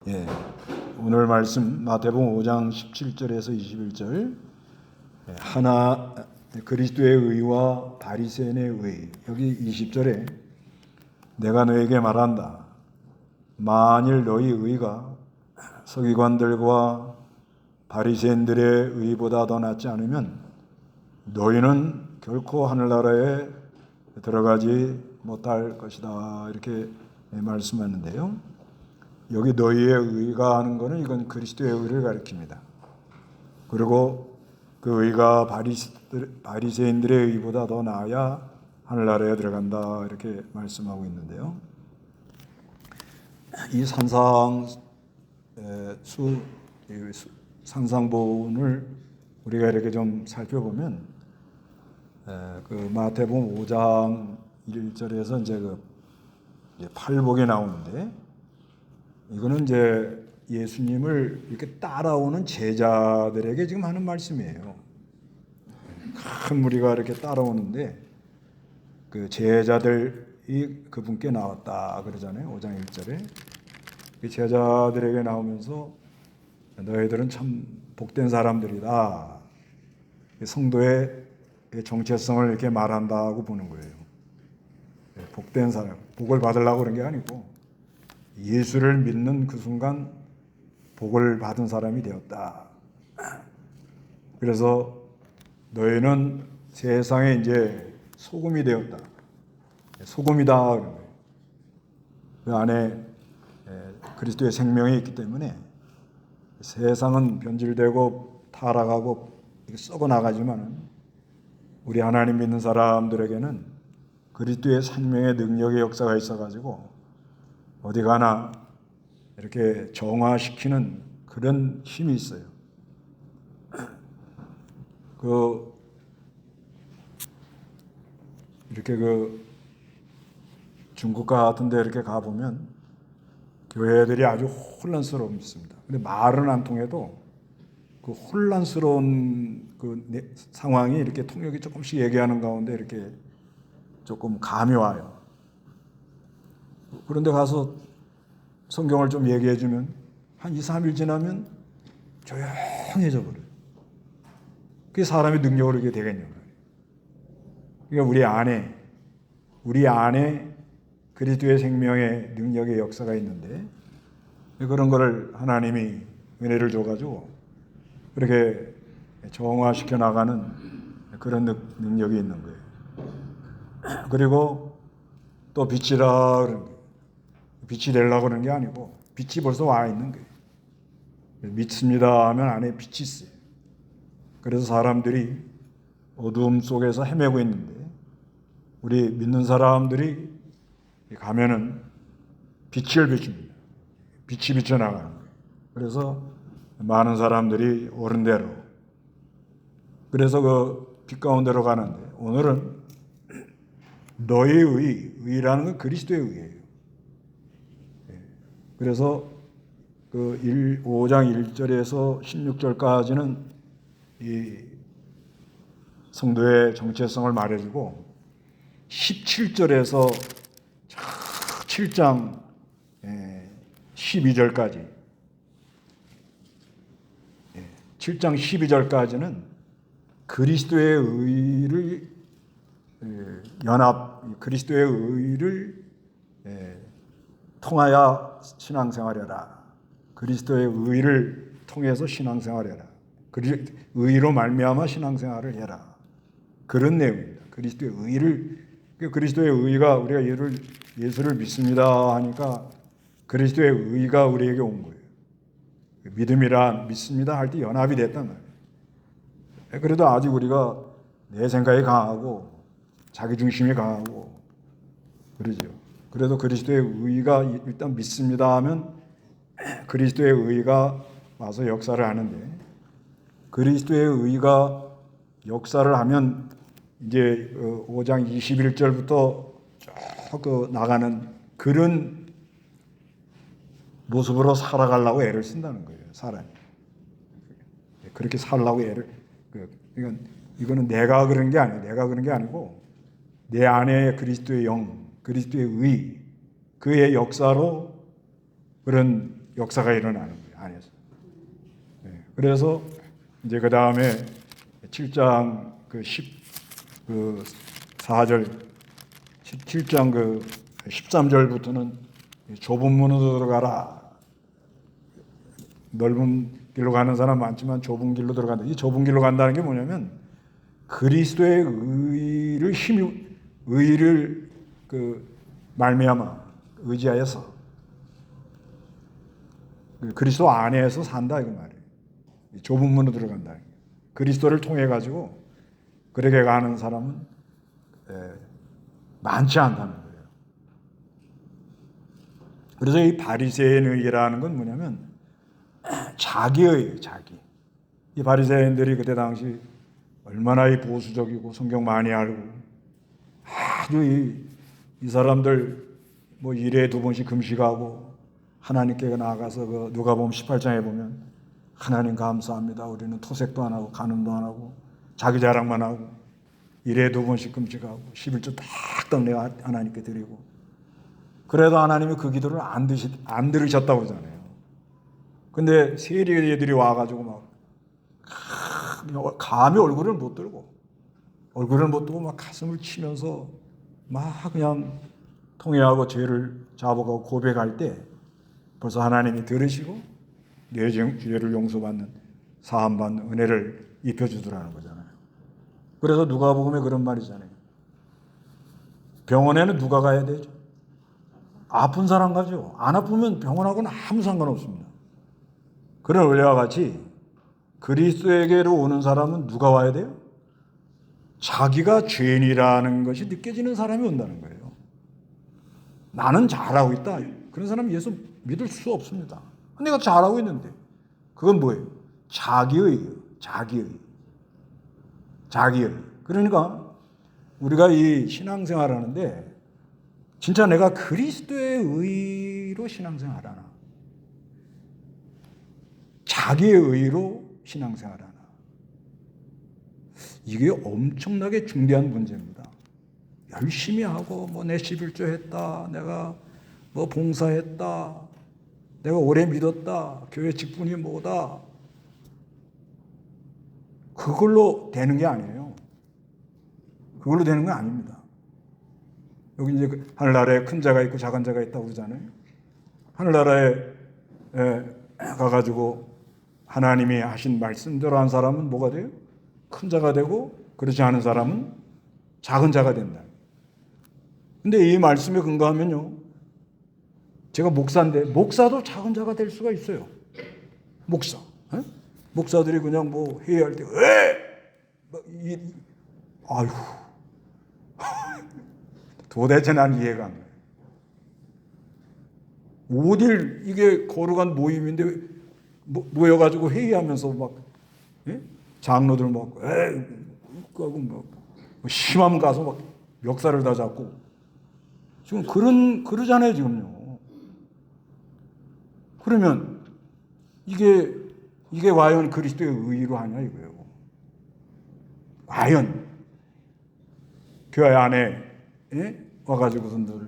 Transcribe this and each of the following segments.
예, 오늘 말씀 마태복음 5장 17절에서 21절 하나 그리스도의 의와 바리새인의 의. 여기 20절에 내가 너에게 말한다. 만일 너희 의가 서기관들과 바리새인들의 의보다 더 낫지 않으면 너희는 결코 하늘나라에 들어가지 못할 것이다. 이렇게 말씀하는데요. 여기 너희의 의가 하는 것은 이건 그리스도의 의를 가리킵니다. 그리고 그 의가 바리새인들의 의보다 더 나아야 하늘나라에 들어간다 이렇게 말씀하고 있는데요. 이 산상보훈을 우리가 이렇게 좀 살펴보면 그 마태복음 5장 1절에서 이제 그 팔복이 나오는데 이거는 이제 예수님을 이렇게 따라오는 제자들에게 지금 하는 말씀이에요. 큰 무리가 이렇게 따라오는데 그 제자들이 그분께 나왔다 그러잖아요. 5장 1절에. 그 제자들에게 나오면서 너희들은 참 복된 사람들이다. 성도의 정체성을 이렇게 말한다고 보는 거예요. 복된 사람, 복을 받으려고 그런 게 아니고 예수를 믿는 그 순간 복을 받은 사람이 되었다. 그래서 너희는 세상에 이제 소금이 되었다. 소금이다. 그 안에 그리스도의 생명이 있기 때문에 세상은 변질되고 타락하고 썩어 나가지만 우리 하나님 믿는 사람들에게는 그리스도의 생명의 능력의 역사가 있어가지고 어디 가나 이렇게 정화시키는 그런 힘이 있어요. 이렇게 중국 같은 데 이렇게 가보면 교회들이 아주 혼란스럽습니다. 근데 말은 안 통해도 그 혼란스러운 그 상황이 이렇게 통역이 조금씩 얘기하는 가운데 이렇게 조금 감이 와요. 그런데 가서 성경을 좀 얘기해 주면 한 2, 3일 지나면 조용해져 버려요. 그게 사람의 능력으로 이게 되겠냐고요. 그러니까 우리 안에 그리스도의 생명의 능력의 역사가 있는데 그런 거를 하나님이 은혜를 줘가지고 그렇게 정화시켜 나가는 그런 능력이 있는 거예요. 그리고 또 빛이라 그런 거예요. 빛이 되려고 그러는 게 아니고 빛이 벌써 와 있는 거예요. 믿습니다 하면 안에 빛이 있어요. 그래서 사람들이 어두움 속에서 헤매고 있는데 우리 믿는 사람들이 가면은 빛을 비춥니다. 빛이 비쳐나가는 거예요. 그래서 많은 사람들이 옳은 대로 그래서 그 빛 가운데로 가는데 오늘은 너의 의라는 건 그리스도의 의예요. 그래서 그 5장 1절에서 16절까지는 이 성도의 정체성을 말해주고 17절에서 7장 12절까지 7장 12절까지는 그리스도의 의를 그리스도의 의를 통하여 신앙생활해라. 그리스도의 의를 통해서 신앙생활해라. 의로 말미암아 신앙생활을 해라. 그런 내용입니다. 그리스도의 의가 우리가 예수를 믿습니다 하니까 그리스도의 의가 우리에게 온 거예요. 믿음이란 믿습니다 할 때 연합이 됐단 말이에요. 그래도 아직 우리가 내 생각이 강하고 자기 중심이 강하고 그러죠. 그래도 그리스도의 의가 일단 믿습니다 하면 그리스도의 의가 와서 역사를 하는데 그리스도의 의가 역사를 하면 이제 5장 21절부터 쭉 나가는 그런 모습으로 살아가려고 애를 쓴다는 거예요. 사람이. 그렇게 살려고 이거는 내가 그런 게 아니에요. 내가 그런 게 아니고 내 안에 그리스도의 영, 그리스도의 의, 그의 역사로 그런 역사가 일어나는 거예요, 안에서. 그래서 이제 그 다음에 7장 그 4절, 7장 그 13절부터는 좁은 문으로 들어가라. 넓은 길로 가는 사람 많지만 좁은 길로 들어간다. 이 좁은 길로 간다는 게 뭐냐면 그리스도의 의를 그 말미암아 의지하여서 그리스도 안에서 산다 이거 말이에요. 좁은 문으로 들어간다. 그리스도를 통해 가지고 그렇게 가는 사람은 많지 않다는 거예요. 그래서 이 바리새인의라는 건 뭐냐면 자기의 자기. 이 바리새인들이 그때 당시 얼마나 이 보수적이고 성경 많이 알고 아주 이 사람들 뭐 일에 2번씩 금식하고 하나님께 나아가서 그 누가복음 18장에 보면 하나님 감사합니다. 우리는 토색도 안 하고 간음도 안 하고 자기 자랑만 하고 일에 2번씩 금식하고 11조 딱딱 내가 하나님께 드리고 그래도 하나님이 그 기도를 안 들으셨다고 그러잖아요. 근데 세리들이 와가지고 막 감히 얼굴을 못 들고 막 가슴을 치면서 막 그냥 통회하고 죄를 자복하고 고백할 때 벌써 하나님이 들으시고 내 죄를 용서받는 사함받는 은혜를 입혀주더라는 거잖아요. 그래서 누가복음에 그런 말이잖아요. 병원에는 누가 가야 되죠? 아픈 사람 가죠. 안 아프면 병원하고는 아무 상관없습니다. 그런 원리와 같이 그리스도에게로 오는 사람은 누가 와야 돼요? 자기가 죄인이라는 것이 느껴지는 사람이 온다는 거예요. 나는 잘하고 있다. 그런 사람은 예수 믿을 수 없습니다. 내가 잘하고 있는데. 그건 뭐예요? 자기의. 그러니까 우리가 이 신앙생활 하는데 진짜 내가 그리스도의 의로 신앙생활 하나? 자기의 의로 신앙생활 하나? 이게 엄청나게 중대한 문제입니다. 열심히 하고 뭐 내 11조 했다. 내가 뭐 봉사했다. 내가 오래 믿었다. 교회 직분이 뭐다. 그걸로 되는 게 아니에요. 그걸로 되는 건 아닙니다. 여기 이제 하늘나라에 큰 자가 있고 작은 자가 있다고 그러잖아요. 하늘나라에 가가지고 하나님이 하신 말씀대로 한 사람은 뭐가 돼요? 큰 자가 되고 그렇지 않은 사람은 작은 자가 된다. 근데 이 말씀에 근거하면요. 제가 목사인데 목사도 작은 자가 될 수가 있어요. 목사. 목사들이 그냥 뭐 회의할 때 아유 도대체 난 이해가 안 가요. 어딜 이게 거룩한 모임인데 모여가지고 회의하면서 막 장로들 막 그하고 막 심하면 가서 막 멱살을 다 잡고 지금 그러잖아요 지금요. 그러면 이게 과연 그리스도의 의로 하냐 이거예요. 과연 교회 안에 와가지고선들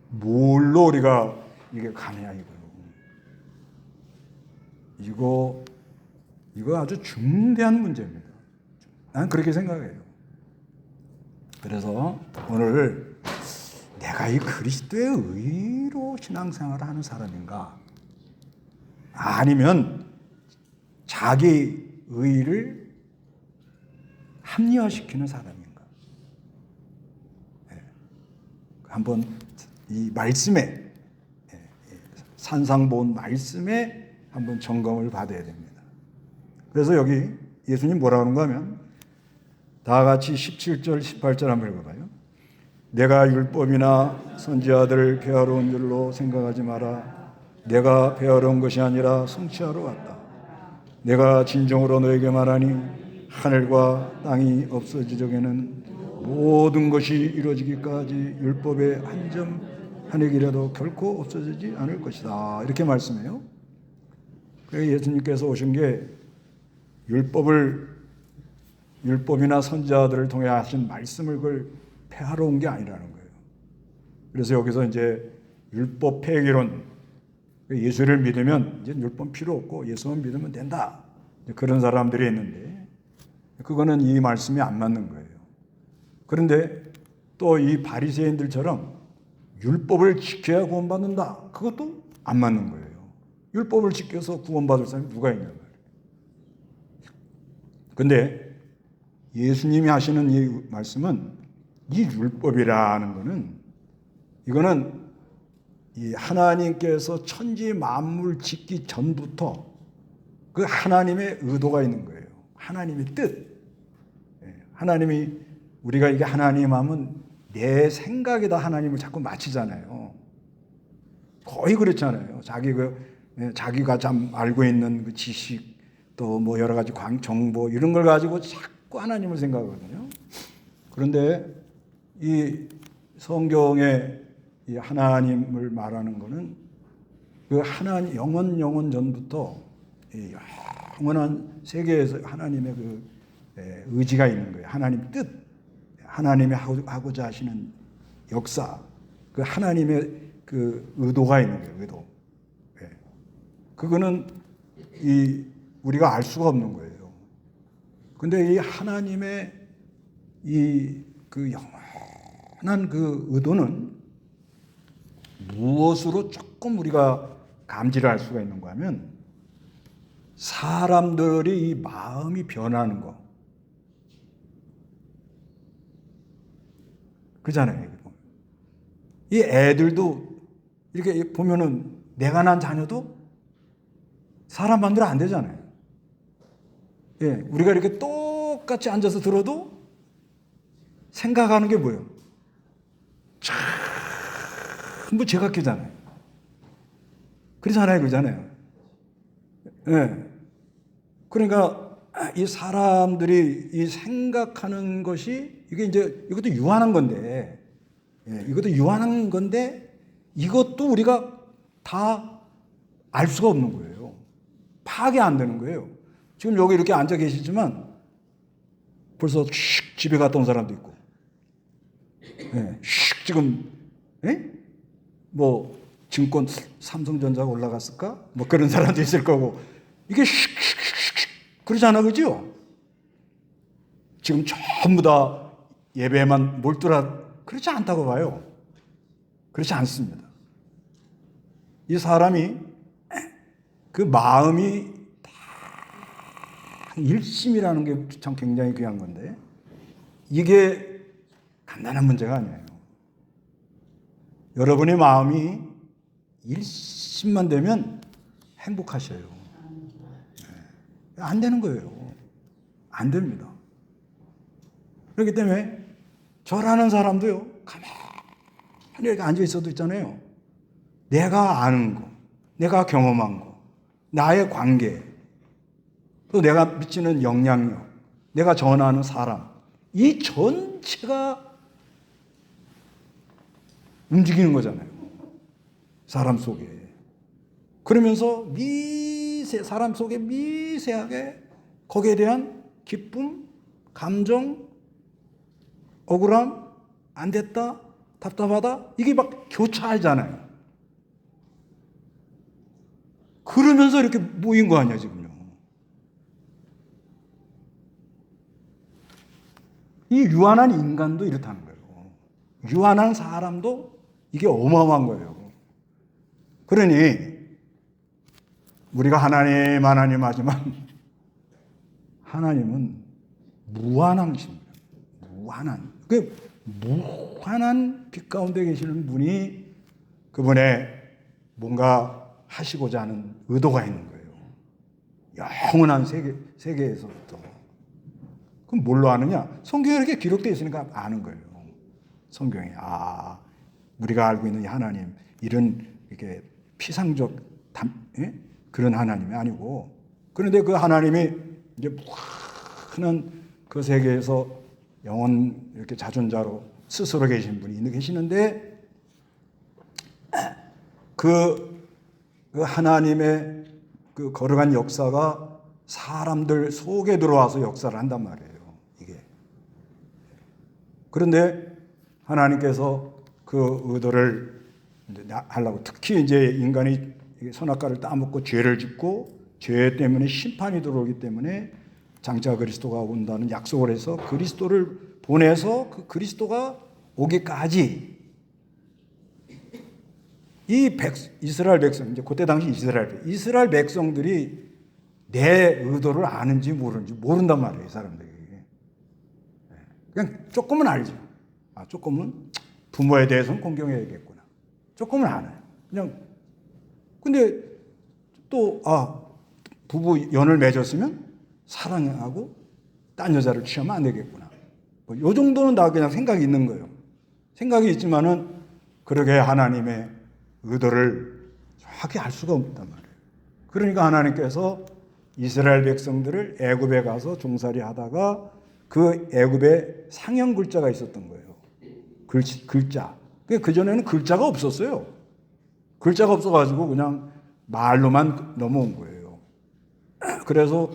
뭘로 우리가 이게 가느냐 이거예요. 이거 아주 중대한 문제입니다. 난 그렇게 생각해요. 그래서 오늘 내가 이 그리스도의 의로 신앙생활을 하는 사람인가? 아니면 자기 의를 합리화시키는 사람인가? 한번 이 말씀에 산상본 말씀에 한번 점검을 받아야 됩니다. 그래서 여기 예수님 뭐라고 하는가 하면 다 같이 17절 18절 한번 읽어봐요. 내가 율법이나 선지자들을 폐하러 온 줄로 생각하지 마라. 내가 폐하러 온 것이 아니라 성취하러 왔다. 내가 진정으로 너에게 말하니 하늘과 땅이 없어지려게는 모든 것이 이루어지기까지 율법의 한 점 한 획이라도 결코 없어지지 않을 것이다. 이렇게 말씀해요. 그래서 예수님께서 오신 게 율법이나 선지자들을 통해 하신 말씀을 그걸 폐하러 온 게 아니라는 거예요. 그래서 여기서 이제 율법 폐기론, 예수를 믿으면 이제 율법 필요 없고 예수만 믿으면 된다. 그런 사람들이 있는데 그거는 이 말씀이 안 맞는 거예요. 그런데 또 이 바리새인들처럼 율법을 지켜야 구원받는다. 그것도 안 맞는 거예요. 율법을 지켜서 구원받을 사람이 누가 있냐 말이에요. 근데 예수님이 하시는 이 말씀은 이 율법이라는 거는 이거는 이 하나님께서 천지 만물 짓기 전부터 그 하나님의 의도가 있는 거예요. 하나님의 뜻. 하나님이 우리가 이게 하나님 하면 내 생각에다 하나님을 자꾸 맞추잖아요. 거의 그렇잖아요. 자기가 참 알고 있는 그 지식 또 뭐 여러 가지 정보 이런 걸 가지고 자꾸 하나님을 생각하거든요. 그런데 이 성경에 이 하나님을 말하는 거는 그 하나님 영원 전부터 이 영원한 세계에서 하나님의 그 의지가 있는 거예요. 하나님 뜻, 하나님이 하고자 하시는 역사, 그 하나님의 그 의도가 있는 거예요. 의도. 그거는 우리가 알 수가 없는 거예요. 근데 이 하나님의 그 영원한 그 의도는 무엇으로 조금 우리가 감지를 할 수가 있는가 하면 사람들이 이 마음이 변하는 거. 그잖아요. 이 애들도 이렇게 보면은 내가 난 자녀도 사람 마음대로 안 되잖아요. 예, 우리가 이렇게 똑같이 앉아서 들어도 생각하는 게 뭐예요? 전부 제각기잖아요. 그렇잖아요, 그러잖아요. 예. 그러니까 이 사람들이 이 생각하는 것이 이게 이제 이것도 유한한 건데, 이것도 유한한 건데 이것도 우리가 다 알 수가 없는 거예요. 파악이 안 되는 거예요. 지금 여기 이렇게 앉아 계시지만 벌써 슉 집에 갔다 온 사람도 있고, 슉 지금 뭐 증권 삼성전자가 올라갔을까? 뭐 그런 사람도 있을 거고 이게 슉슉슉슉 그러지 않아 그죠? 지금 전부 다 예배에만 몰두라 그렇지 않다고 봐요. 그렇지 않습니다. 이 사람이 그 마음이 다 일심이라는 게 참 굉장히 귀한 건데 이게 간단한 문제가 아니에요. 여러분의 마음이 일심만 되면 행복하셔요. 안 되는 거예요. 안 됩니다. 그렇기 때문에 저라는 사람도요, 가만히 이렇게 앉아 있어도 있잖아요. 내가 아는 거, 내가 경험한 거, 나의 관계, 또 내가 미치는 영향력, 내가 전하는 사람, 이 전체가 움직이는 거잖아요. 사람 속에. 그러면서 사람 속에 미세하게 거기에 대한 기쁨, 감정, 억울함, 안 됐다, 답답하다, 이게 막 교차하잖아요. 그러면서 이렇게 모인 거 아니야, 지금요. 이 유한한 인간도 이렇다는 거예요. 유한한 사람도 이게 어마어마한 거예요. 그러니 우리가 하나님 하지만 하나님은 무한하십니다. 무한한. 그 무한한 빛 가운데 계시는 분이 그분의 뭔가 하시고자 하는 의도가 있는 거예요. 영원한 세계에서부터. 그럼 뭘로 아느냐? 성경에 이렇게 기록되어 있으니까 아는 거예요. 성경에. 우리가 알고 있는 이 하나님, 이런 이렇게 피상적 그런 하나님이 아니고, 그런데 그 하나님이 이제 무한한 그 세계에서 영원 이렇게 자존자로 스스로 계신 분이 계시는데, 그 하나님의 그 거룩한 역사가 사람들 속에 들어와서 역사를 한단 말이에요. 이게. 그런데 하나님께서 그 의도를 이제 하려고, 특히 이제 인간이 선악과를 따먹고 죄를 짓고 죄 때문에 심판이 들어오기 때문에 장차 그리스도가 온다는 약속을 해서 그리스도를 보내서 그 그리스도가 오기까지 이스라엘 백성, 이제 그때 당시 이스라엘 백성들이 내 의도를 아는지 모르는지 모른단 말이에요, 이 사람들이. 그냥 조금은 알죠. 조금은 부모에 대해서는 공경해야겠구나. 조금은 알아요. 그냥 근데 또 부부 연을 맺었으면 사랑하고 딴 여자를 취하면 안 되겠구나. 요 정도는 다 그냥 생각이 있는 거예요. 생각이 있지만은 그러게 하나님의 의도를 정확히 알 수가 없단 말이에요. 그러니까 하나님께서 이스라엘 백성들을 애굽에 가서 종살이 하다가 그 애굽에 상형 글자가 있었던 거예요. 글자. 그 전에는 글자가 없었어요. 글자가 없어가지고 그냥 말로만 넘어온 거예요. 그래서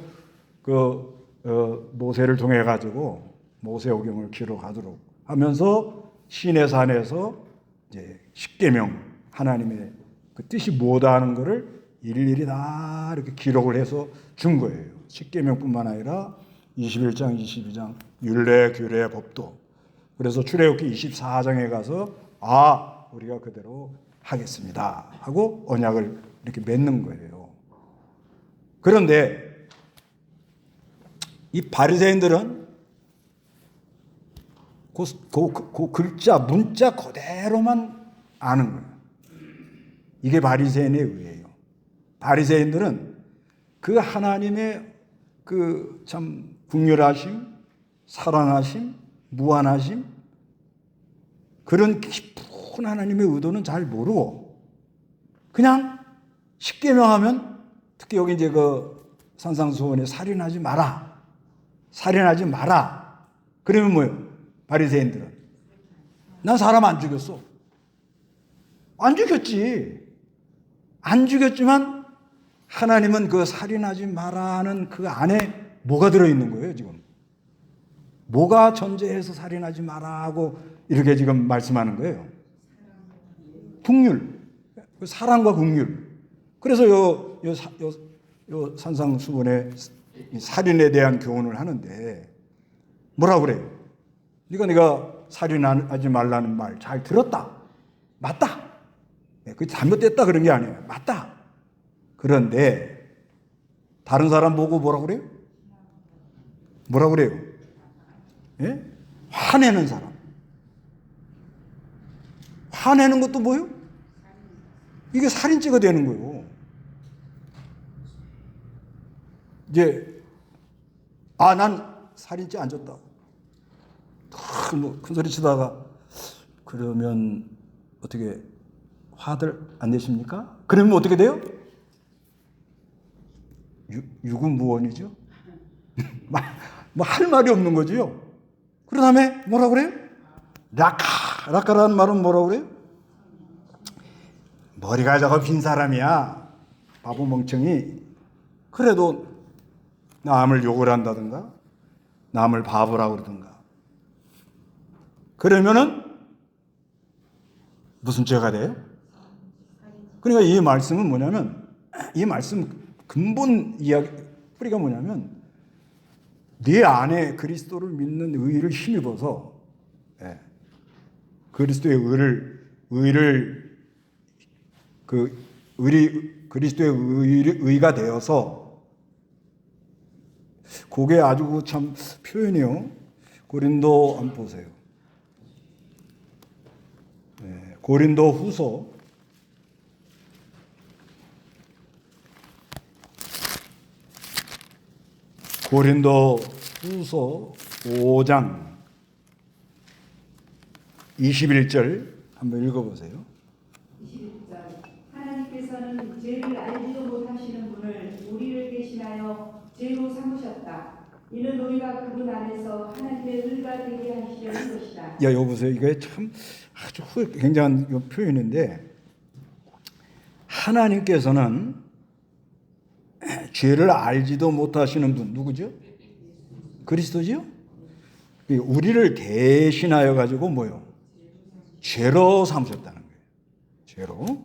모세를 통해 가지고 모세오경을 기록하도록 하면서 시내산에서 이제 십계명 하나님의 그 뜻이 뭐다 하는 것을 일일이 다 이렇게 기록을 해서 준 거예요. 십계명뿐만 아니라 21장, 22장 율례, 규례, 법도. 그래서 출애굽기 24장에 가서 우리가 그대로 하겠습니다 하고 언약을 이렇게 맺는 거예요. 그런데 이 바리새인들은 그 글자, 문자 그대로만 아는 거예요. 이게 바리새인의 의예요. 바리새인들은 그 하나님의 그 참 긍휼하심, 사랑하심, 무한하심 그런 깊은 하나님의 의도는 잘 모르고 그냥 십계명하면 특히 여기 이제 그 산상수훈에 살인하지 마라. 살인하지 마라. 그러면 뭐예요? 바리새인들은 난 사람 안 죽였어. 안 죽였지. 안 죽였지만 하나님은 그 살인하지 마라는 그 안에 뭐가 들어있는 거예요, 지금? 뭐가 전제해서 살인하지 마라 하고 이렇게 지금 말씀하는 거예요? 긍휼. 사랑과 긍휼. 그래서 요 산상수훈에 살인에 대한 교훈을 하는데 뭐라고 그래요? 네가 살인하지 말라는 말 잘 들었다. 맞다. 그게 잘못됐다 그런 게 아니에요. 맞다. 그런데 다른 사람 보고 뭐라고 그래요? 뭐라고 그래요? 예? 화내는 사람. 화내는 것도 뭐예요? 이게 살인죄가 되는 거예요. 이제 난 살인죄 안 졌다. 큰 소리 치다가 그러면 어떻게 화들 안 내십니까? 그러면 어떻게 돼요? 유구무원이죠. 뭐 할 말이 없는 거지요. 그 다음에 뭐라 그래요? 라카라는 말은 뭐라 그래요? 머리가 저거 빈 사람이야. 바보 멍청이. 그래도 남을 욕을 한다든가 남을 바보라고 그러든가 그러면은 무슨 죄가 돼요? 그러니까 이 말씀은 뭐냐면 이 말씀 근본 이야기 뿌리가 뭐냐면 네 안에 그리스도를 믿는 의를 힘입어서 그리스도의 그리스도의 의가 되어서 그게 아주 참 표현이요. 고린도 한번 보세요. 고린도 후서 5장 21절 한번 읽어보세요. 21절 하나님께서는 죄를 알지도 못하시는 분을 우리를 대신하여 죄로 삼으셨다. 이는 우리가 그분 안에서 하나님의 의가 되게 하시려는 것이다. 여보세요. 이게 참 아주 굉장한 표현인데 하나님께서는 죄를 알지도 못하시는 분 누구죠? 그리스도죠? 우리를 대신하여 가지고 뭐요? 죄로 삼으셨다는 거예요. 죄로.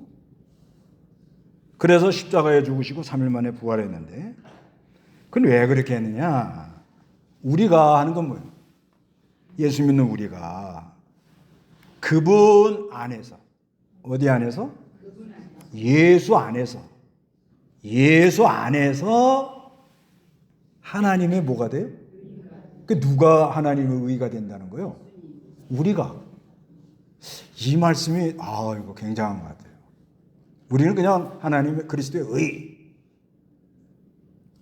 그래서 십자가에 죽으시고 3일 만에 부활했는데, 그건 왜 그렇게 했느냐? 우리가 하는 건 뭐예요? 예수 믿는 우리가 그분 안에서, 어디 안에서? 예수 안에서, 예수 안에서 하나님의 뭐가 돼요? 그 누가 하나님의 의가 된다는 거예요? 우리가. 이 말씀이 이거 굉장한 것 같아요. 우리는 그냥 하나님의 그리스도의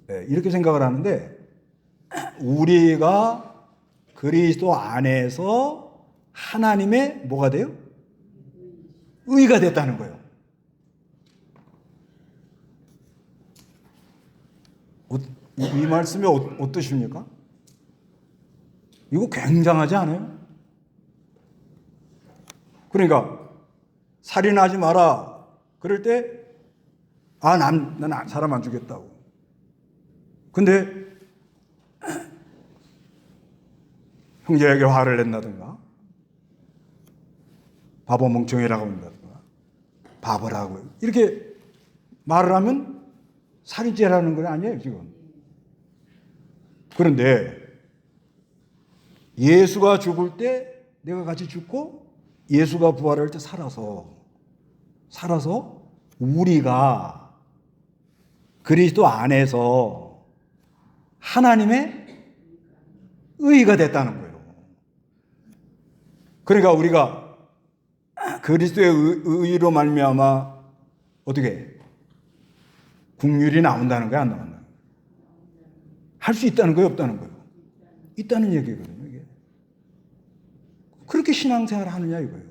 의, 이렇게 생각을 하는데, 우리가 그리스도 안에서 하나님의 뭐가 돼요? 의가 됐다는 거예요. 이 말씀이 어떠십니까? 이거 굉장하지 않아요? 그러니까 살인하지 마라. 그럴 때 난 사람 안 죽였다고. 근데 형제에게 화를 낸다든가, 바보 멍청이라고 한다든가, 바보라고 이렇게 말을 하면 살인죄라는 건 아니에요, 지금. 그런데 예수가 죽을 때 내가 같이 죽고, 예수가 부활할 때 살아서 우리가 그리스도 안에서 하나님의 의가 됐다는 거예요. 그러니까 우리가 그리스도의 의로 말미암아 어떻게 국률이 나온다는 거야, 안 나온다는 거야? 할 수 있다는 거예요, 없다는 거예요? 있다는 얘기거든요, 이게. 그렇게 신앙생활을 하느냐 이거예요.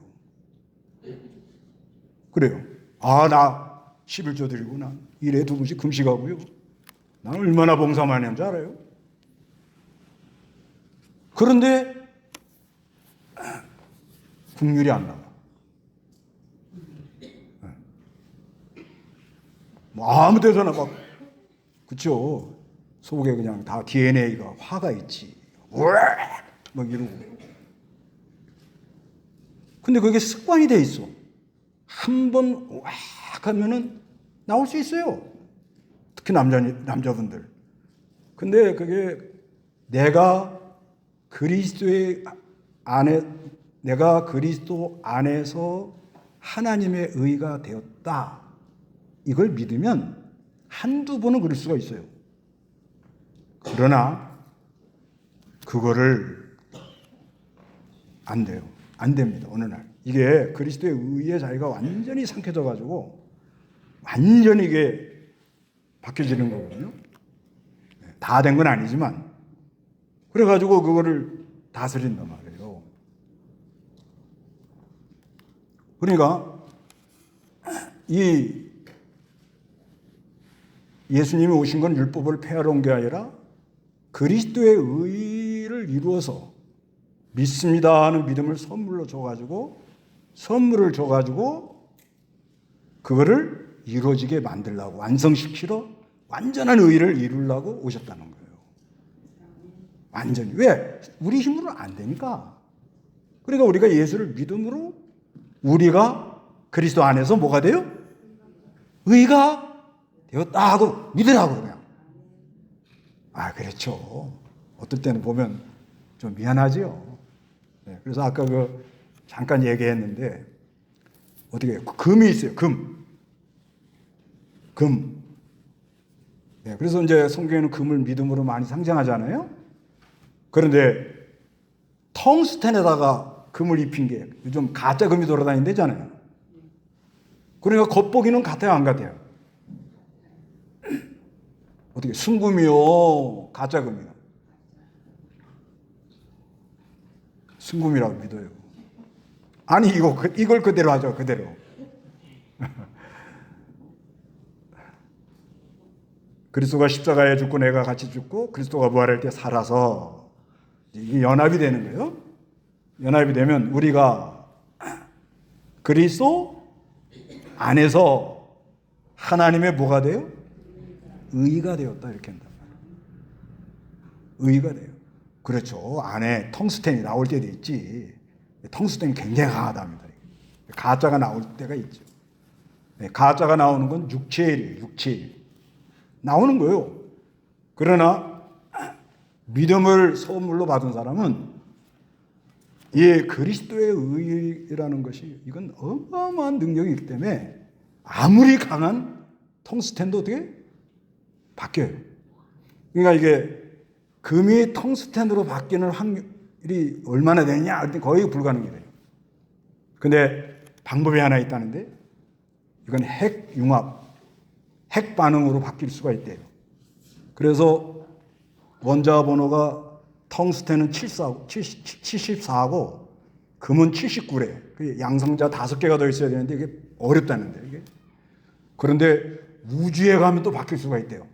그래요. 나 11조 드리고 나 1회 2분씩 금식하고요. 나는 얼마나 봉사 많이 하는 줄 알아요? 그런데 국률이 안 나와. 아무 데서나 그쵸? 속에 그냥 다 DNA가 화가 있지. 막 이러고. 근데 그게 습관이 돼 있어. 한 번 왁 하면은 나올 수 있어요. 특히 남자분들. 근데 그게 내가 그리스도 안에서 하나님의 의가 되었다. 이걸 믿으면 한두 번은 그럴 수가 있어요. 그러나 그거를 안 돼요. 안 됩니다. 어느 날. 이게 그리스도의 의의 자리가 완전히 삼켜져 가지고 완전히 이게 바뀌어지는 거거든요. 다 된 건 아니지만 그래 가지고 그거를 다스린단 말이에요. 그러니까 이 예수님이 오신 건 율법을 폐하러 온 게 아니라 그리스도의 의를 이루어서 믿습니다 하는 믿음을 선물을 줘가지고 그거를 이루어지게 만들려고, 완성시키러 완전한 의를 이루려고 오셨다는 거예요. 완전히. 왜? 우리 힘으로는 안 되니까. 그러니까 우리가 예수를 믿음으로 우리가 그리스도 안에서 뭐가 돼요? 의가 되었다 하고 믿으라고 그냥. 그렇죠. 어떨 때는 보면 좀 미안하지요. 그래서 아까 잠깐 얘기했는데 어떻게 금이 있어요. 금. 그래서 이제 성경에는 금을 믿음으로 많이 상징하잖아요. 그런데 텅스텐에다가 금을 입힌 게 요즘 가짜 금이 돌아다닌다잖아요. 그러니까 겉보기는 같아요, 안 같아요? 어떻게 순금이요, 가짜 금이요? 순금이라고 믿어요. 아니 이걸 그대로 하죠, 그대로. 그리스도가 십자가에 죽고 내가 같이 죽고 그리스도가 부활할 때 살아서 이게 연합이 되는 거예요. 연합이 되면 우리가 그리스도 안에서 하나님의 뭐가 돼요? 의가 되었다 이렇게 한단 말이에요. 의가 돼요. 그렇죠. 안에 텅스텐이 나올 때도 있지. 텅스텐이 굉장히 강하답니다. 가짜가 나올 때가 있죠. 가짜가 나오는 건 육체의 일이에요. 육체의 일. 나오는 거예요. 그러나 믿음을 선물로 받은 사람은 이 그리스도의 의라는 것이 이건 어마어마한 능력이기 때문에 아무리 강한 텅스텐도 어떻게 바뀌어요. 그러니까 이게 금이 텅스텐으로 바뀌는 확률이 얼마나 되느냐? 거의 불가능이 돼요. 근데 방법이 하나 있다는데 이건 핵융합, 핵반응으로 바뀔 수가 있대요. 그래서 원자 번호가 텅스텐은 74고 금은 79래. 양성자 5개가 더 있어야 되는데 이게 어렵다는데 이게. 그런데 우주에 가면 또 바뀔 수가 있대요.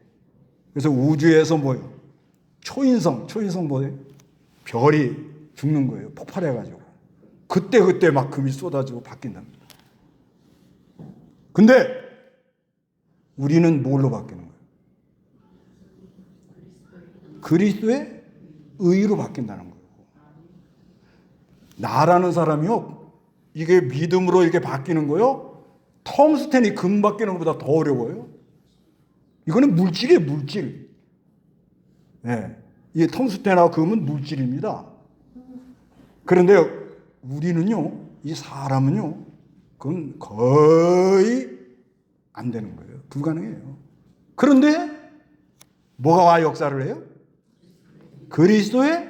그래서 우주에서 뭐예요? 초인성 뭐예요? 별이 죽는 거예요. 폭발해가지고. 그때 막 금이 쏟아지고 바뀐답니다. 근데 우리는 뭘로 바뀌는 거예요? 그리스도의 의로 바뀐다는 거예요. 나라는 사람이요, 이게 믿음으로 이렇게 바뀌는 거요, 텅스텐이 금 바뀌는 것보다 더 어려워요. 이거는 물질이에요, 물질. 네. 이 텅스텐하고 금은 물질입니다. 그런데 우리는요, 이 사람은요, 그건 거의 안 되는 거예요. 불가능해요. 그런데 뭐가 와 역사를 해요? 그리스도의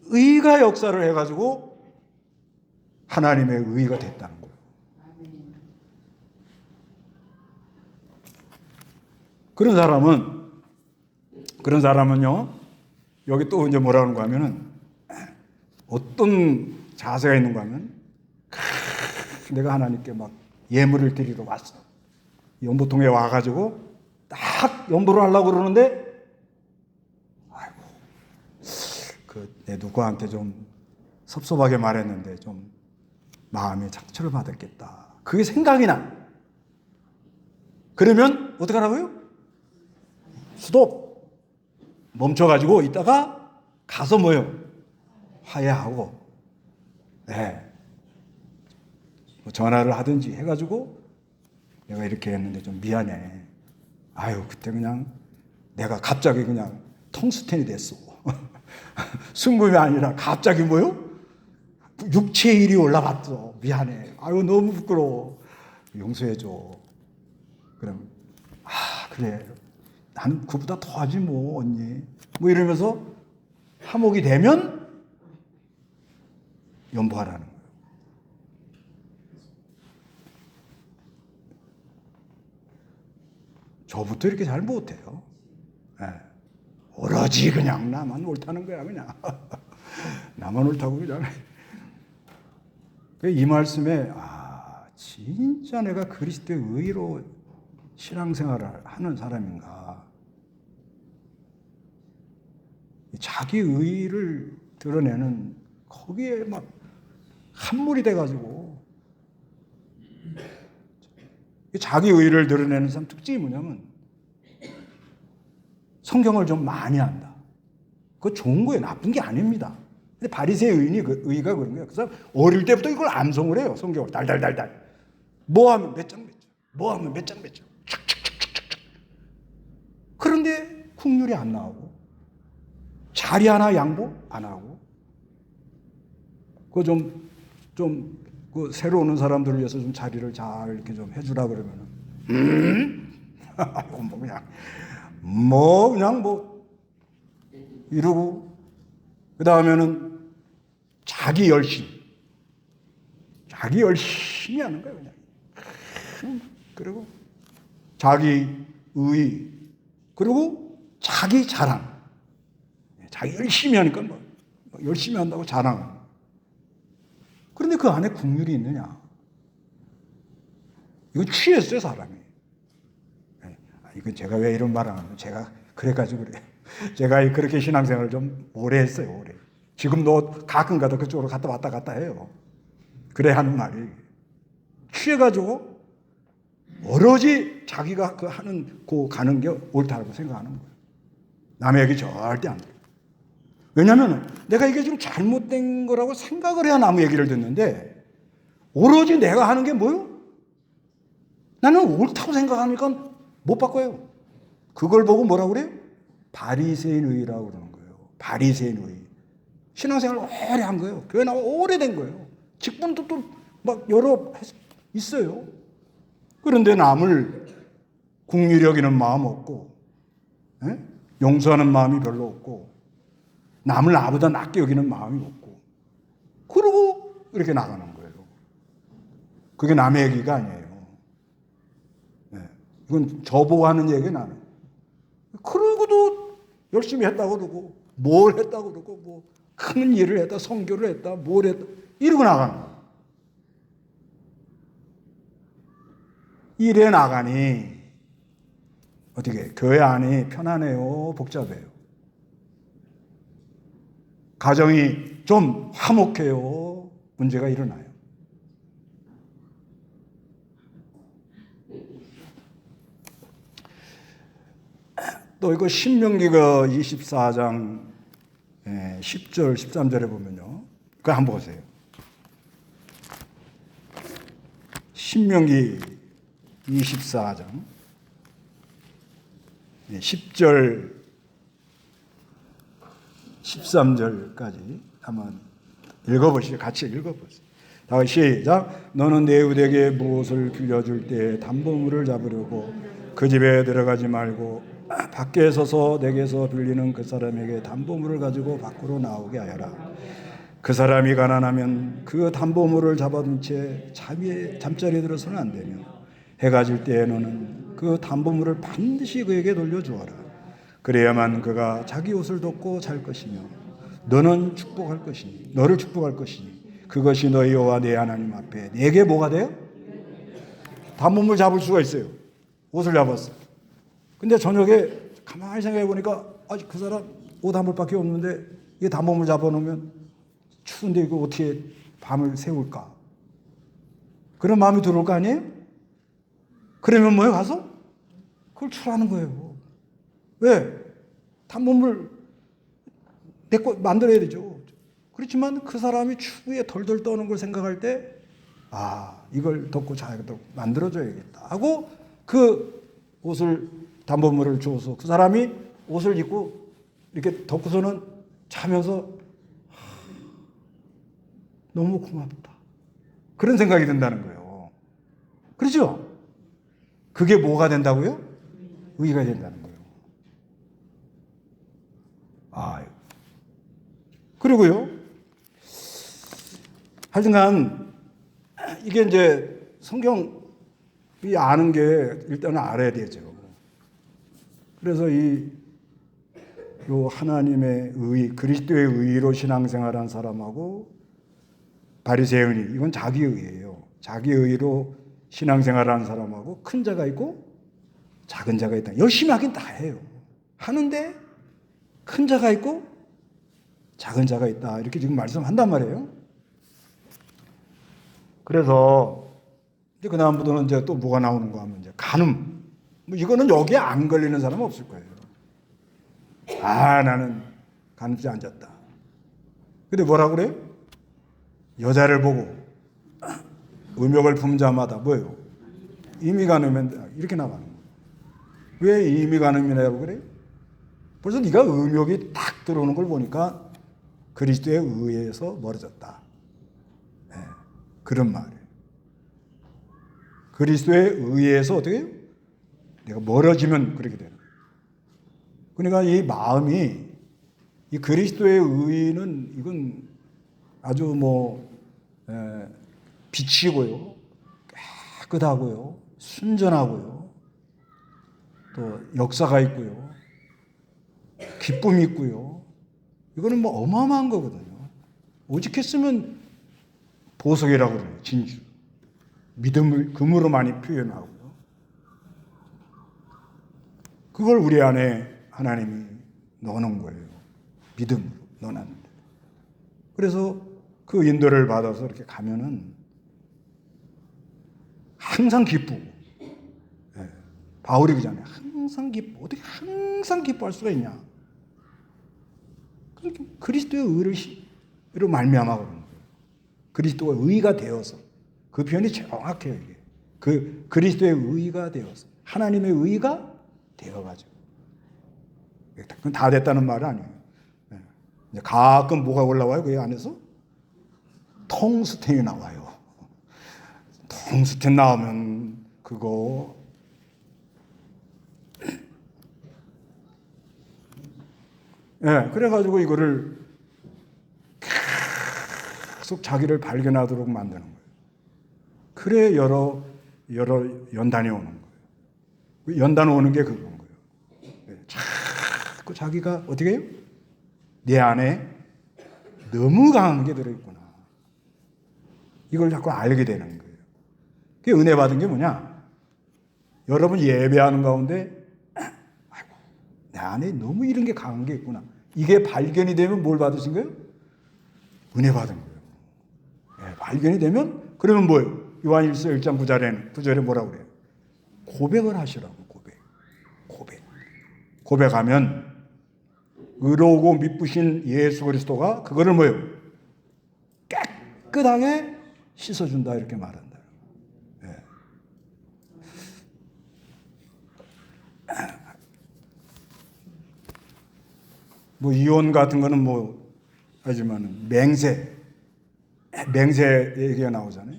의가 역사를 해가지고 하나님의 의가 됐다는 거예요. 그런 사람은요, 여기 또 이제 뭐라는 거 하면은, 어떤 자세가 있는가 하면, 내가 하나님께 막 예물을 드리러 왔어. 연보통에 와가지고 딱 연보를 하려고 그러는데, 아이고, 내 누구한테 좀 섭섭하게 말했는데 좀 마음에 상처를 받았겠다. 그게 생각이 나. 그러면 어떡하라고요? 스톱. 멈춰가지고 있다가 가서 뭐요? 화해하고, 네. 뭐 전화를 하든지 해가지고 내가 이렇게 했는데 좀 미안해. 아유, 그때 그냥 내가 갑자기 그냥 텅스텐이 됐어. 순금이 아니라 갑자기 뭐요? 육체의 일이 올라왔어. 미안해. 아유, 너무 부끄러워. 용서해줘. 그럼, 그래. 나는 그보다 더하지 뭐, 언니. 뭐 이러면서 화목이 되면 연보하라는 거예요. 저부터 이렇게 잘 못해요. 네. 오로지 그냥 나만 옳다는 거야, 그냥. 나만 옳다고 그냥. 이 말씀에, 진짜 내가 그리스도의 의로 신앙생활을 하는 사람인가. 자기 의를 드러내는 거기에 막 함몰이 돼가지고, 자기 의를 드러내는 사람 특징이 뭐냐면 성경을 좀 많이 안다. 그거 좋은 거예요. 나쁜 게 아닙니다. 근데 바리새의 의가 그런 거예요. 그 사람 어릴 때부터 이걸 암송을 해요. 성경을 달달달달. 뭐 하면 몇 장 몇 장. 뭐 하면 몇 장 몇 장. 그런데 국률이 안 나오고 자리 하나 양보 안 하고, 그 새로 오는 사람들을 위해서 좀 자리를 잘 이렇게 좀 해주라 그러면은, 이러고, 그 다음에는 자기 열심히 하는 거예요, 그냥. 그리고 자기 의, 그리고 자기 자랑. 자기 열심히 하니까 열심히 한다고 자랑하는. 그런데 그 안에 국률이 있느냐? 이건 취했어요, 사람이. 이건 제가 왜 이런 말을 하냐면, 제가 그래가지고 그래요. 제가 그렇게 신앙생활을 좀 오래 했어요, 오래. 지금도 가끔 가다 그쪽으로 왔다 갔다 해요. 그래 하는 말이. 취해가지고 오로지 자기가 가는 게 옳다고 생각하는 거예요. 남의 얘기 절대 안 들어요. 왜냐하면 내가 이게 좀 잘못된 거라고 생각을 해야 남의 얘기를 듣는데, 오로지 내가 하는 게 뭐요? 나는 옳다고 생각하니까 못 바꿔요. 그걸 보고 뭐라고 그래요? 바리새인의라고 그러는 거예요. 바리새인의. 신앙생활 오래 한 거예요. 교회 나와 오래된 거예요. 직분도 또 막 여러 있어요. 그런데 남을 국률 여기는 마음 없고, 에? 용서하는 마음이 별로 없고, 남을 나보다 낮게 여기는 마음이 없고, 그러고 이렇게 나가는 거예요. 그게 남의 얘기가 아니에요. 네. 이건 저보고 하는 얘기는 아니에요. 그러고도 열심히 했다고 그러고, 뭘 했다고 그러고, 뭐 큰 일을 했다, 선교를 했다, 뭘 했다, 이러고 나가는 거예요. 일에 나가니 어떻게 교회 안이 편안해요, 복잡해요? 가정이 좀 화목해요, 문제가 일어나요? 또 이거 신명기가 24장 10절, 13절에 보면요. 그거 한번 보세요. 신명기 24장 10절, 13절까지 한번 읽어보시죠. 같이 읽어보세요. 다시 시작. 너는 내 우대에게 무엇을 빌려줄 때 담보물을 잡으려고 그 집에 들어가지 말고 밖에 서서 내게서 빌리는 그 사람에게 담보물을 가지고 밖으로 나오게 하여라. 그 사람이 가난하면 그 담보물을 잡아둔 채 잠자리에 들어서는 안 되며 해가 질 때에 너는 그 담보물을 반드시 그에게 돌려주어라. 그래야만 그가 자기 옷을 덮고 잘 것이며 너는 축복할 것이니 너를 축복할 것이니 그것이 너희 여호와 내 하나님 앞에 내게 뭐가 돼요? 담보물 잡을 수가 있어요. 옷을 잡았어. 근데 저녁에 가만히 생각해 보니까 그 사람 옷 한 벌밖에 없는데 이게 담보물 잡아놓으면 추운데 이거 어떻게 밤을 새울까? 그런 마음이 들어올 거 아니에요? 그러면 뭐예요? 가서 그걸 출하는 거예요. 왜? 담보물 내 거 만들어야 되죠. 그렇지만 그 사람이 추위에 덜덜 떠는 걸 생각할 때 이걸 덮고 자기도 만들어줘야겠다 하고 그 옷을 담보물을 줘서 그 사람이 옷을 입고 이렇게 덮고서는 자면서 너무 고맙다. 그런 생각이 든다는 거예요. 그렇죠? 그게 뭐가 된다고요? 의의가 된다는 거예요. 그리고요. 하여튼간 이게 이제 성경이 아는 게 일단은 알아야 되죠. 그래서 요 하나님의 그리스도의 의로 신앙생활한 사람하고 바리새인이 이건 자기 의예요. 자기 의로 신앙생활하는 사람하고 큰 자가 있고 작은 자가 있다. 열심히 하긴 다 해요. 하는데 큰 자가 있고 작은 자가 있다. 이렇게 지금 말씀한단 말이에요. 그래서 이제 그 다음부터는 이제 또 뭐가 나오는가 하면 이제 간음. 뭐 이거는 여기에 안 걸리는 사람은 없을 거예요. 나는 간음죄 안 졌다. 근데 뭐라고 그래요? 여자를 보고 음욕을 품자마다 뭐예요? 임의 간음면 이렇게 나가는 거예요. 왜 임의 간음이라고 그래요? 벌써 네가 음욕이 딱 들어오는 걸 보니까 그리스도의 의에서 멀어졌다. 네, 그런 말이에요. 그리스도의 의에서 어떻게 해요? 내가 멀어지면 그렇게 되는 거예요. 그러니까 이 마음이 이 그리스도의 의는 이건 아주 빛이고요, 깨끗하고요, 순전하고요, 또 역사가 있고요, 기쁨이 있고요. 이거는 어마어마한 거거든요. 오직했으면 보석이라고 그래요. 진주. 믿음을 금으로 많이 표현하고요. 그걸 우리 안에 하나님이 넣어놓은 거예요. 믿음으로 넣어놨는데. 그래서 그 인도를 받아서 이렇게 가면은 항상 기쁘고, 바울이 그러잖아요. 항상 기뻐. 어떻게 항상 기뻐할 수가 있냐? 그리스도의 의로 말미암아 그런 거예요. 그리스도가 의가 되어서 그 표현이 정확해요. 이게 그 그리스도의 의가 되어서 하나님의 의가 되어가지고 그건 다 됐다는 말은 아니에요. 이제 가끔 뭐가 올라와요 그 안에서 텅스텐이 나와요. 텅스텐 나오면 그거 그래가지고 이거를 계속 자기를 발견하도록 만드는 거예요. 그래 여러 연단이 오는 거예요. 연단 오는 게 그건 거예요. 자꾸 자기가 어떻게 해요? 내 안에 너무 강한 게 들어있구나. 이걸 자꾸 알게 되는 거예요. 그게 은혜 받은 게 뭐냐? 여러분 예배하는 가운데 아이고, 내 안에 너무 이런 게 강한 게 있구나. 이게 발견이 되면 뭘 받으신 거예요? 은혜 받은 거예요. 발견이 되면 그러면 뭐예요? 요한일서 1장 9절에 뭐라고 그래요? 고백을 하시라고. 고백하면 의로우고 미쁘신 예수 그리스도가 그거를 뭐예요? 깨끗하게 씻어준다 이렇게 말한다. 뭐 이혼 같은 거는 뭐 하지만 맹세 얘기가 나오잖아요.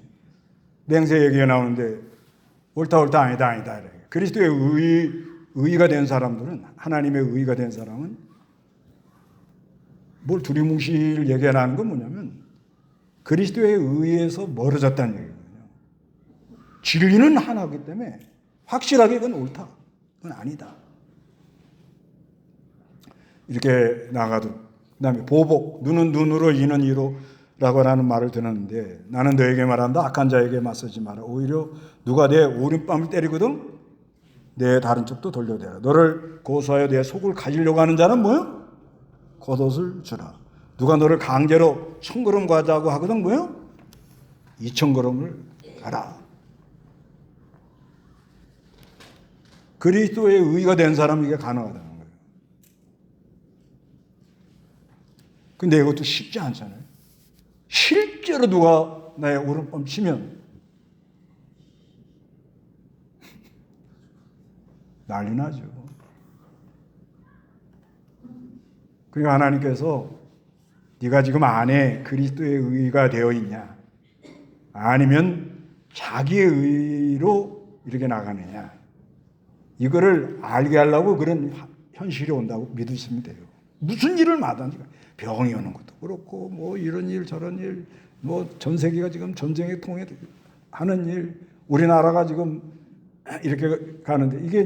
맹세 얘기가 나오는데 옳다 아니다. 그리스도의 의가 된 사람들은 하나님의 의가 된 사람은 뭘 두리뭉실 얘기하는 건 뭐냐면 그리스도의 의에서 멀어졌다는 얘기거든요. 진리는 하나이기 때문에 확실하게 그건 옳다. 그건 아니다. 이렇게 나가도 그다음에 보복 눈은 눈으로 이는 이로 라고 하는 말을 듣는데 나는 너에게 말한다. 악한 자에게 맞서지 마라. 오히려 누가 내 오른뺨을 때리거든 내 다른 쪽도 돌려대라. 너를 고소하여 내 속을 가지려고 하는 자는 뭐요? 겉옷을 주라. 누가 너를 강제로 1000걸음 가자고 하거든 뭐요? 2000걸음을 가라. 그리스도의 의가 된 사람은 이게 가능하다는 거예요. 근데 이것도 쉽지 않잖아요. 실제로 누가 나의 오른밤 치면 난리 나죠. 그러니까 하나님께서 네가 지금 안에 그리스도의 의가 되어 있냐 아니면 자기의 의로 이렇게 나가느냐 이거를 알게 하려고 그런 현실이 온다고 믿으시면 돼요. 무슨 일을 마다든지 병이 오는 것도 그렇고 뭐 이런 일 저런 일 뭐 전 세계가 지금 전쟁에 통해 하는 일 우리나라가 지금 이렇게 가는데 이게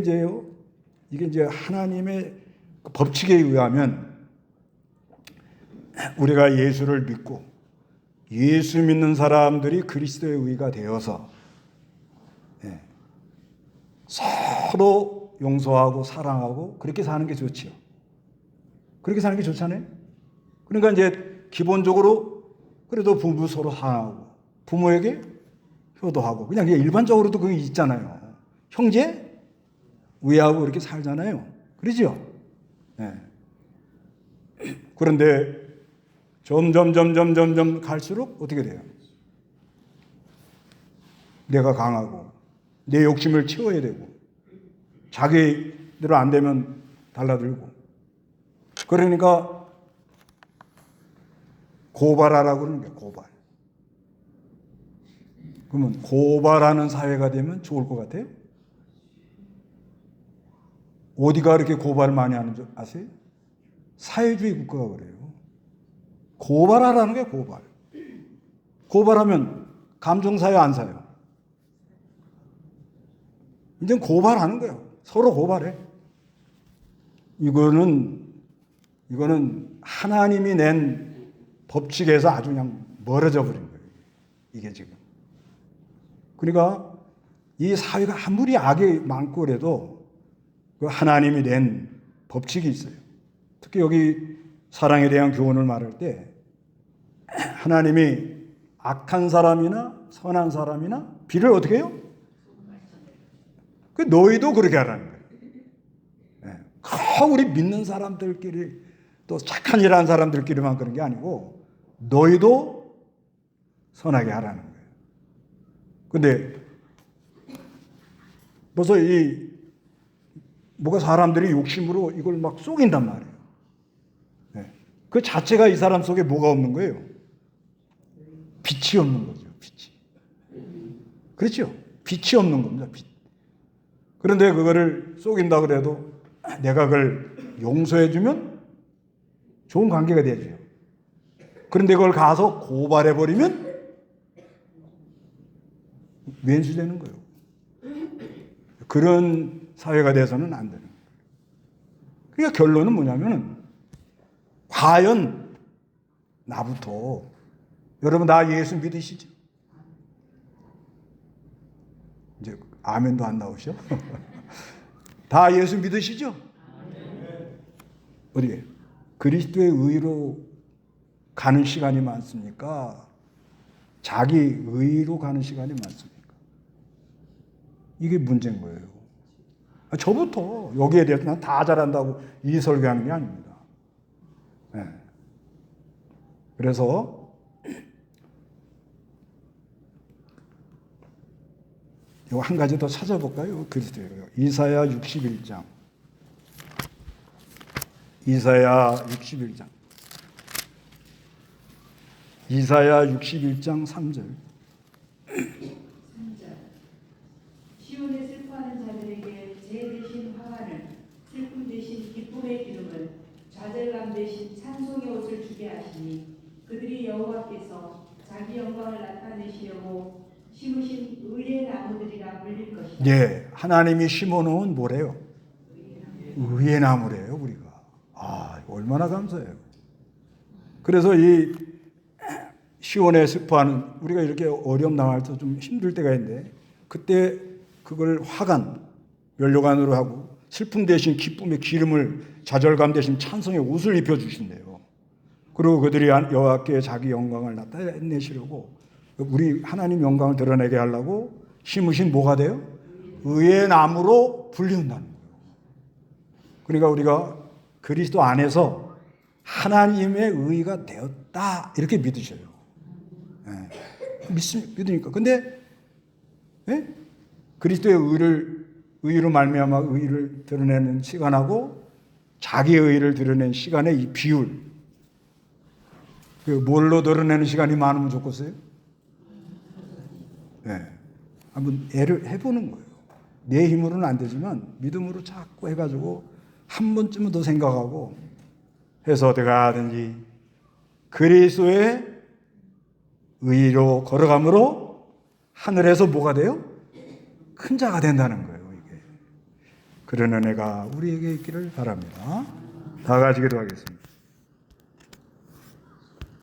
이제 하나님의 법칙에 의하면 우리가 예수를 믿고 예수 믿는 사람들이 그리스도의 의가 되어서 서로 용서하고 사랑하고 그렇게 사는 게 좋지요. 그렇게 사는 게 좋잖아요. 그러니까 이제 기본적으로 그래도 부부 서로 사랑하고 부모에게 효도하고 그냥 일반적으로도 그게 있잖아요. 형제 위하고 이렇게 살잖아요. 그러죠? 네. 그런데 점점 갈수록 어떻게 돼요? 내가 강하고 내 욕심을 채워야 되고 자기대로 안 되면 달라들고 그러니까 고발하라고 그러는 거예요. 고발. 그러면 고발하는 사회가 되면 좋을 것 같아요? 어디가 그렇게 고발을 많이 하는 줄 아세요? 사회주의 국가가 그래요. 고발하라는 게 고발. 고발하면 감정사요, 안 사요? 이제 고발하는 거예요. 서로 고발해. 이거는 하나님이 낸 법칙에서 아주 그냥 멀어져 버린 거예요. 이게 지금. 그러니까 이 사회가 아무리 악이 많고 그래도 그 하나님이 낸 법칙이 있어요. 특히 여기 사랑에 대한 교훈을 말할 때 하나님이 악한 사람이나 선한 사람이나 비를 어떻게 해요? 그 너희도 그렇게 하라는 거예요. 우리 믿는 사람들끼리 또 착한 일하는 사람들끼리만 그런 게 아니고 너희도 선하게 하라는 거예요. 근데 벌써 뭐가 사람들이 욕심으로 이걸 막 속인단 말이에요. 네. 그 자체가 이 사람 속에 뭐가 없는 거예요? 빛이 없는 거죠. 빛이. 그렇죠? 빛이 없는 겁니다. 빛. 그런데 그거를 속인다 그래도 내가 그걸 용서해주면 좋은 관계가 되죠. 그런데 그걸 가서 고발해버리면 왼수되는 거예요. 그런 사회가 돼서는 안 되는 거예요. 그러니까 결론은 뭐냐면은 과연 나부터 여러분 나 예수 믿으시죠? 이제 아멘도 안 나오셔? 다 예수 믿으시죠? 어디에? 그리스도의 의로 가는 시간이 많습니까? 자기 의로 가는 시간이 많습니까? 이게 문제인 거예요. 저부터 여기에 대해서 난 다 잘한다고 이 설교하는 게 아닙니다. 네. 그래서 이거 한 가지 더 찾아볼까요? 그리스도예요. 이사야 61장. 이사야 61장. 이사야 61장 3절. 3절. 시온에 슬퍼하는 자들에게 제 대신 화관을, 슬픔 대신 기쁨의 기름을, 좌절감 대신 찬송의 옷을 주게 하시니 그들이 여호와께서 자기 영광을 나타내시려고 심으신 의의 나무들이라 불릴 것이다. 예, 하나님이 심어놓은 뭐래요? 의의 나무래요, 우리가. 얼마나 감사해요. 그래서 이 시온에 슬퍼하는, 우리가 이렇게 어려움 당할 때 좀 힘들 때가 있는데, 그때 그걸 화관, 면류관으로 하고, 슬픔 대신 기쁨의 기름을, 좌절감 대신 찬송의 옷을 입혀주신대요. 그리고 그들이 여호와께 자기 영광을 나타내시려고, 우리 하나님 영광을 드러내게 하려고 심으신 뭐가 돼요? 의의 나무로 불리운다는 거예요. 그러니까 우리가 그리스도 안에서 하나님의 의가 되었다 이렇게 믿으셔요. 네. 믿으니까. 근데 네? 그리스도의 의로 말미암아 의를 드러내는 시간하고 자기의 의를 드러내는 시간의 이 비율, 뭘로 드러내는 시간이 많으면 좋겠어요? 네. 한번 애를 해보는 거예요. 내 힘으로는 안 되지만 믿음으로 자꾸 해가지고 한 번쯤은 더 생각하고 해서 어떻게 하든지 그리스도의 의로 걸어감으로 하늘에서 뭐가 돼요? 큰 자가 된다는 거예요. 이게. 그런 은혜가 우리에게 있기를 바랍니다. 다 같이 기도하겠습니다.